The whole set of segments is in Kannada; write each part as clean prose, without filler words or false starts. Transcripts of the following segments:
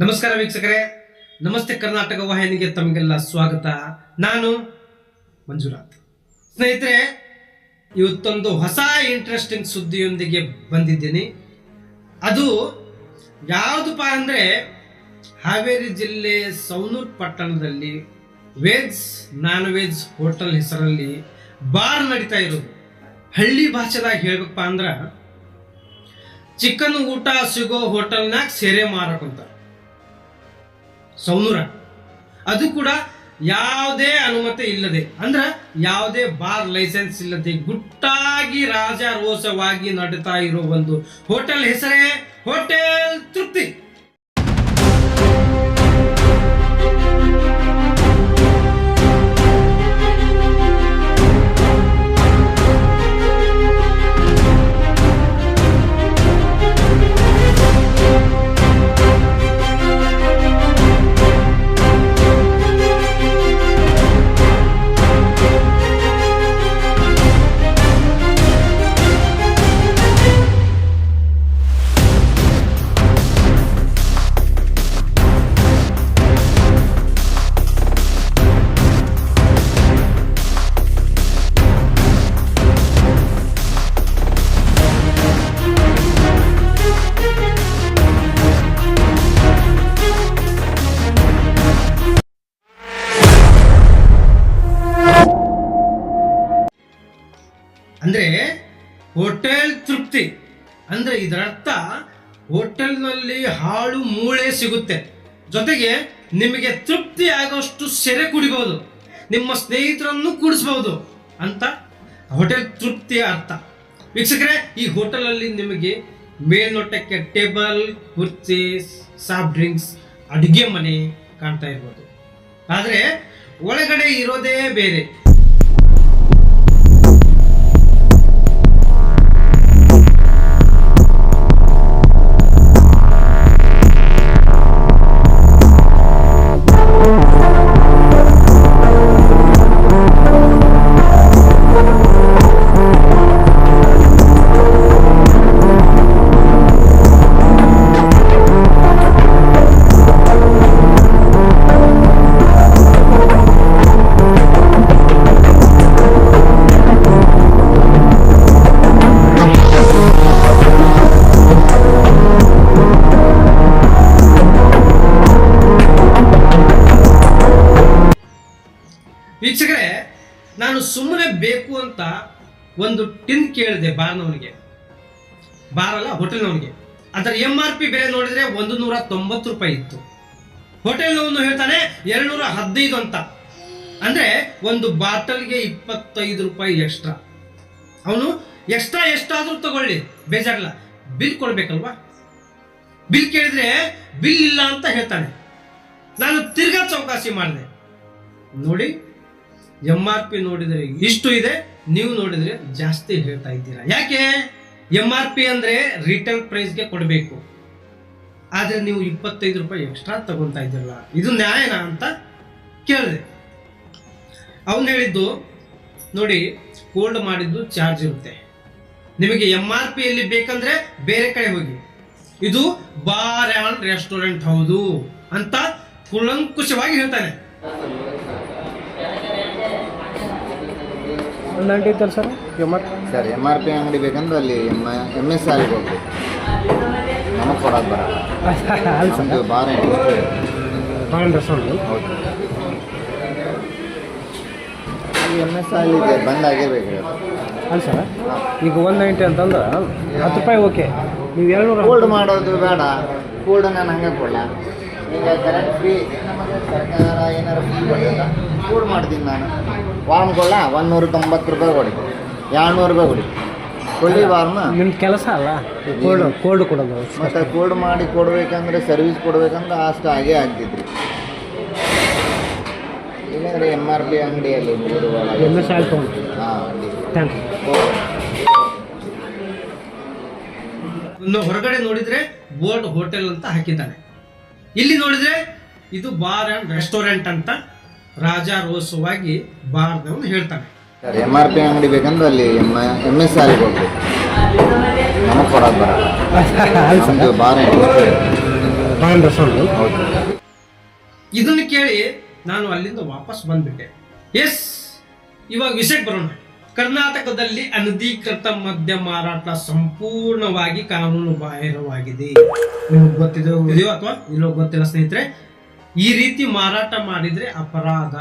ನಮಸ್ಕಾರ ವೀಕ್ಷಕರೇ, ನಮಸ್ತೆ ಕರ್ನಾಟಕ ವಾಹಿನಿಗೆ ತಮಗೆಲ್ಲ ಸ್ವಾಗತ. ನಾನು ಮಂಜುನಾಥ್. ಸ್ನೇಹಿತರೆ, ಇವತ್ತೊಂದು ಹೊಸ ಇಂಟ್ರೆಸ್ಟಿಂಗ್ ಸುದ್ದಿಯೊಂದಿಗೆ ಬಂದಿದ್ದೀನಿ. ಅದು ಯಾವುದಪ್ಪ ಅಂದರೆ, ಹಾವೇರಿ ಜಿಲ್ಲೆ ಸವಣೂರು ಪಟ್ಟಣದಲ್ಲಿ ವೆಜ್ ನಾನ್ ವೆಜ್ ಹೋಟೆಲ್ ಹೆಸರಲ್ಲಿ ಬಾರ್ ನಡೀತಾ ಇರೋದು. ಹಳ್ಳಿ ಭಾಷೆದಾಗ ಹೇಳ್ಬೇಕಪ್ಪ ಅಂದ್ರೆ ಚಿಕನ್ ಊಟ ಸಿಗೋ ಹೋಟೆಲ್ನಾಗ ಸೇರೆ ಮಾರಕಂತ ಸವಣೂರ. ಅದು ಕೂಡ ಯಾವುದೇ ಅನುಮತಿ ಇಲ್ಲದೆ, ಅಂದ್ರೆ ಯಾವುದೇ ಬಾರ್ ಲೈಸೆನ್ಸ್ ಇಲ್ಲದೆ ಗುಟ್ಟಾಗಿ ರಾಜಾರೋಷವಾಗಿ ನಡೀತಾ ಇರೋ ಒಂದು ಹೋಟೆಲ್ ಹೆಸರೇ ಹೋಟೆಲ್ ತೃಪ್ತಿ. ಅಂದ್ರೆ ಹೋಟೆಲ್ ತೃಪ್ತಿ ಅಂದ್ರೆ ಇದರರ್ಥ ಹೋಟೆಲ್ನಲ್ಲಿ ಹಾಳು ಮೂಳೆ ಸಿಗುತ್ತೆ, ಜೊತೆಗೆ ನಿಮಗೆ ತೃಪ್ತಿ ಆಗೋಷ್ಟು ಸೆರೆ ಕುಡಿಬಹುದು, ನಿಮ್ಮ ಸ್ನೇಹಿತರನ್ನು ಕೂಡಿಸಬಹುದು ಅಂತ ಹೋಟೆಲ್ ತೃಪ್ತಿಯ ಅರ್ಥ. ವೀಕ್ಷಕರೇ, ಈ ಹೋಟೆಲಲ್ಲಿ ನಿಮಗೆ ಮೇಲ್ನೋಟಕ್ಕೆ ಟೇಬಲ್, ಕುರ್ಚಿ, ಸಾಫ್ಟ್ ಡ್ರಿಂಕ್ಸ್, ಅಡುಗೆ ಮನೆ ಕಾಣ್ತಾ ಇರ್ಬೋದು. ಆದರೆ ಒಳಗಡೆ ಇರೋದೇ ಬೇರೆ. ವೀಕ್ಷಕರೇ, ನಾನು ಸುಮ್ಮನೆ ಬೇಕು ಅಂತ ಒಂದು ಟಿನ್ ಕೇಳಿದೆ ಬಾರ್ನವನಿಗೆ, ಬಾರಲ್ಲ ಹೋಟೆಲ್ನವನಿಗೆ. ಅದರ MRP ಬೆಲೆ ನೋಡಿದ್ರೆ 190 ರೂಪಾಯಿ ಇತ್ತು. ಹೋಟೆಲ್ನವನು ಹೇಳ್ತಾನೆ 215 ಅಂತ. ಅಂದ್ರೆ ಒಂದು ಬಾಟಲ್ಗೆ 25 ರೂಪಾಯಿ ಎಕ್ಸ್ಟ್ರಾ. ಅವನು ಎಕ್ಸ್ಟ್ರಾ ಎಷ್ಟಾದ್ರೂ ತಗೊಳ್ಳಿ, ಬೇಜಾರಲ್ಲ, ಬಿಲ್ ಕೊಡ್ಬೇಕಲ್ವಾ. ಬಿಲ್ ಕೇಳಿದ್ರೆ ಬಿಲ್ ಇಲ್ಲ ಅಂತ ಹೇಳ್ತಾನೆ. ನಾನು ತಿರ್ಗಾ ಚೌಕಾಸಿ ಮಾಡಿದೆ. ನೋಡಿ, MRP ನೋಡಿದರೆ ಇಷ್ಟು ಇದೆ, ನೀವು ನೋಡಿದ್ರೆ ಜಾಸ್ತಿ ಹೇಳ್ತಾ ಇದ್ದೀರಾ. ಯಾಕೆ? MRP ಅಂದ್ರೆ ರಿಟೇಲ್ ಪ್ರೈಸ್ಗೆ ಕೊಡಬೇಕು, ಆದ್ರೆ ನೀವು 25 ರೂಪಾಯಿ ಎಕ್ಸ್ಟ್ರಾ ತಗೊಂತಾ ಇದ್ದೀರಲ್ಲ, ಇದು ನ್ಯಾಯನಾ ಅಂತ ಕೇಳಿದೆ. ಅವನು ಹೇಳಿದ್ದು, ನೋಡಿ, ಕೋಲ್ಡ್ ಮಾಡಿದ್ದು ಚಾರ್ಜ್ ಇರುತ್ತೆ, ನಿಮಗೆ MRP ಯಲ್ಲಿ ಬೇಕಂದ್ರೆ ಬೇರೆ ಕಡೆ ಹೋಗಿ, ಇದು ಬಾರ್ ಆ್ಯಂಡ್ ರೆಸ್ಟೋರೆಂಟ್ ಹೌದು ಅಂತ ಕೂಲಂಕುಷವಾಗಿ ಹೇಳ್ತಾನೆ. 190 ಇತ್ತಲ್ಲ ಸರ್ ಸರ್. MRP ಅಂಗಡಿ ಬೇಕಂದ್ರೆ ಅಲ್ಲಿ MS ಆಗಿ ಹೋಗ್ಬೇಕು, ನಮಗೆ ಕೊಡೋದು ಬರಲ್ಲ. ನಮ್ಮದು ಬಾರ್ ರೆಸ್ಟೋರೆಂಟ್ ಹೌದು, MS ಇದೆ, ಬಂದಾಗೇಬೇಕು. ಅಲ್ಲ ಸರ್, ಈಗ 190 ಅಂತಂದ್ರೆ 10 ರೂಪಾಯಿ ಓಕೆ, ನೀವು 200 ಕೋಲ್ಡ್ ಮಾಡೋದು ಬೇಡ. ಕೋಲ್ಡ್ ನಾನು ಹಂಗೆ ಕೊಡಲ್ಲ. ಈಗ ಕರೆಂಟ್ ಫ್ರೀ, ನಮಗೆ ಸರ್ಕಾರ ಏನಾರು ಫ್ರೀ ಕೊಡ್ತದ, ಕೋಲ್ಡ್ ಮಾಡ್ತೀನಿ ನಾನು. ವಾರ್ಮ್ ಕೊಡಲ್ಲ, 190 ರೂಪಾಯಿ ಕೊಡಿ, 200 ರೂಪಾಯಿ ಕೊಡಿ, ಕೊಳ್ಳಿ ವಾರ್ಮ. ನಿಮ್ಮ ಕೆಲಸ ಅಲ್ಲ ಕೋಲ್ಡ್ ಕೊಡೋದು. ಮತ್ತು ಕೋಲ್ಡ್ ಮಾಡಿ ಕೊಡ್ಬೇಕಂದ್ರೆ, ಸರ್ವಿಸ್ ಕೊಡ್ಬೇಕಂದ್ರೆ ಅಷ್ಟು ಆಗೇ ಆಗ್ತಿದ್ರಿ. ಇಲ್ಲಾಂದ್ರೆ MRP ಅಂಗಡಿಯಲ್ಲಿ MS ಆಯಿಲ್ ತೊಗೊಂಡು. Thank you. ಹೊರಗಡೆ ನೋಡಿದ್ರೆ ಬೋರ್ಡ್ ಹೋಟೆಲ್ ಅಂತ ಹಾಕಿದ್ದಾನೆ, ಇಲ್ಲಿ ನೋಡಿದ್ರೆ ಇದು ಬಾರ್ ಅಂಡ್ ರೆಸ್ಟೋರೆಂಟ್ ಅಂತ ರಾಜಾರೋಷವಾಗಿ ಬಾರ್ನವನು ಹೇಳ್ತಾನೆ. MRP ಅಂಗಡಿ ಬೇಕಂದ್ರೆ ಅಲ್ಲಿ MS ಆಗಿ ಹೋಗ್ಬೇಕು, ನಮಗೆ ಕೊಡೋದು ಬರಲ್ಲ. ಬಾರ್ ಮಹೇಂದ್ರ ಸ್ವಾಮಿ. ಇದನ್ನು ಕೇಳಿ ನಾನು ಅಲ್ಲಿಂದ ವಾಪಸ್ ಬಂದ್ಬಿಟ್ಟೆ. ಎಸ್, ಇವಾಗ ವಿಷಯಕ್ಕೆ ಬರೋಣ. ಕರ್ನಾಟಕದಲ್ಲಿ ಅನಧಿಕೃತ ಮದ್ಯ ಮಾರಾಟ ಸಂಪೂರ್ಣವಾಗಿ ಕಾನೂನು ಬಾಹಿರವಾಗಿದೆ. ನಿಮಗೆ ಗೊತ್ತಿದೆಯೋ ಅಥವಾ ಇಲ್ಲೋ ಗೊತ್ತಿಲ್ಲ ಸ್ನೇಹಿತರೆ. ಈ ರೀತಿ ಮಾರಾಟ ಮಾಡಿದ್ರೆ ಅಪರಾಧ,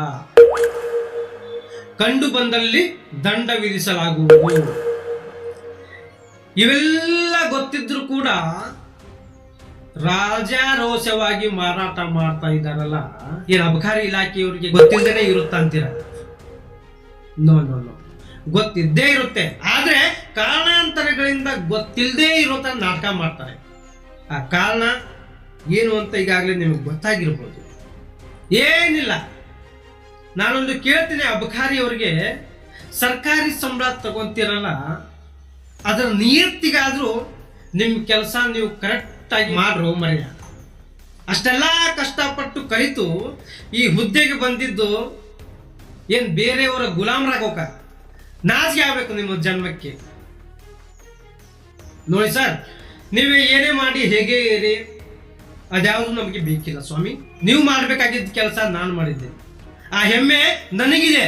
ಕಂಡು ಬಂದಲ್ಲಿ ದಂಡ ವಿಧಿಸಲಾಗುವುದು. ಇವೆಲ್ಲ ಗೊತ್ತಿದ್ರು ಕೂಡ ರಾಜಾರೋಷವಾಗಿ ಮಾರಾಟ ಮಾಡ್ತಾ ಇದ್ದಾರಲ್ಲ, ಏನು ಅಬಕಾರಿ ಇಲಾಖೆಯವರಿಗೆ ಗೊತ್ತಿಲ್ಲದೇನೆ ಇರುತ್ತ ಅಂತೀರ? ನೋ ನೋ ನೋ, ಗೊತ್ತಿದ್ದೇ ಇರುತ್ತೆ. ಆದ್ರೆ ಕಾರಣಾಂತರಗಳಿಂದ ಗೊತ್ತಿಲ್ಲದೆ ಇರೋ ತರ ನಾಟಕ ಮಾಡ್ತಾರೆ. ಆ ಕಾರಣ ಏನು ಅಂತ ಈಗಾಗಲೇ ನಿಮಗೆ ಗೊತ್ತಾಗಿರ್ಬೋದು. ಏನಿಲ್ಲ, ನಾನೊಂದು ಕೇಳ್ತೀನಿ ಅಬಕಾರಿಯವರಿಗೆ, ಸರ್ಕಾರಿ ಸಂಬಳ ತಗೊಂತೀರಲ್ಲ, ಅದರ ನಿಯತ್ತಿಗಾದ್ರೂ ನಿಮ್ಮ ಕೆಲಸ ನೀವು ಕರೆಕ್ಟಾಗಿ ಮಾಡ್ರೋ ಮರೆಯ. ಅಷ್ಟೆಲ್ಲ ಕಷ್ಟಪಟ್ಟು ಕಲಿತು ಈ ಹುದ್ದೆಗೆ ಬಂದಿದ್ದು ಏನು ಬೇರೆಯವರ ಗುಲಾಮರಾಗೋಕ? ನಾಚಿಕೆ ಆಗ್ಬೇಕು ನಿಮ್ಮ ಜನ್ಮಕ್ಕೆ. ನೋಡಿ ಸರ್, ನೀವೇ ಏನೇ ಮಾಡಿ ಹೇಗೆ ಇರಿ, ಅದ್ಯಾವುದು ನಮಗೆ ಬೇಕಿಲ್ಲ ಸ್ವಾಮಿ. ನೀವು ಮಾಡಬೇಕಾಗಿದ್ದ ಕೆಲಸ ನಾನು ಮಾಡಿದ್ದೆ, ಆ ಹೆಮ್ಮೆ ನನಗಿದೆ.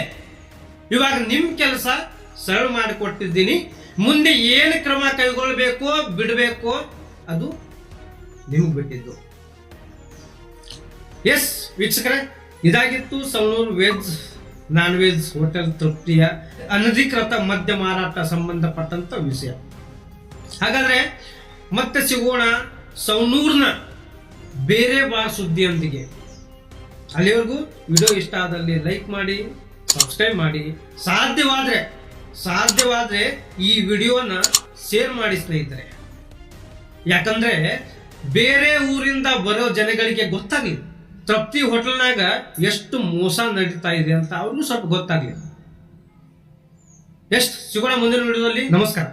ಇವಾಗ ನಿಮ್ಮ ಕೆಲಸ ಸರಳ ಮಾಡಿಕೊಟ್ಟಿದ್ದೀನಿ. ಮುಂದೆ ಏನು ಕ್ರಮ ಕೈಗೊಳ್ಳಬೇಕೋ ಬಿಡಬೇಕೋ ಅದು ನಿಮಗೆ ಬಿಟ್ಟಿದ್ದು. ಎಸ್ ವೀಕ್ಷಕರೇ, ಇದಾಗಿತ್ತು Savanur veg non veg hotel ತೃಪ್ತಿಯ ಅನಧಿಕೃತ ಮದ್ಯ ಮಾರಾಟ ಸಂಬಂಧಪಟ್ಟಂತ ವಿಷಯ. ಹಾಗಾದ್ರೆ ಮತ್ತೆ ಸಿಗೋಣ ಸವಣೂರಿನ ಬೇರೆ ಬಾರ್ ಸುದ್ದಿಯೊಂದಿಗೆ. ಅಲ್ಲಿವರೆಗೂ ವಿಡಿಯೋ ಇಷ್ಟ ಆದಲ್ಲಿ ಲೈಕ್ ಮಾಡಿ, ಸಬ್ಸ್ಕ್ರೈಬ್ ಮಾಡಿ, ಸಾಧ್ಯವಾದ್ರೆ ಈ ವಿಡಿಯೋನ ಶೇರ್ ಮಾಡಿ ಸ್ನೇಹಿತರೆ. ಯಾಕಂದ್ರೆ ಬೇರೆ ಊರಿಂದ ಬರೋ ಜನಗಳಿಗೆ ಗೊತ್ತಾಗ್ಲಿ ತೃಪ್ತಿ ಹೋಟೆಲ್ನಾಗ ಎಷ್ಟು ಮೋಸ ನಡೀತಾ ಇದೆ ಅಂತ ಅವ್ರಿಗೂ ಸ್ವಲ್ಪ ಗೊತ್ತಾಗ್ಲಿ. ಎಷ್ಟು ಸಿಗೋಣ ಮುಂದಿನ ವಿಡಿಯೋದಲ್ಲಿ. ನಮಸ್ಕಾರ.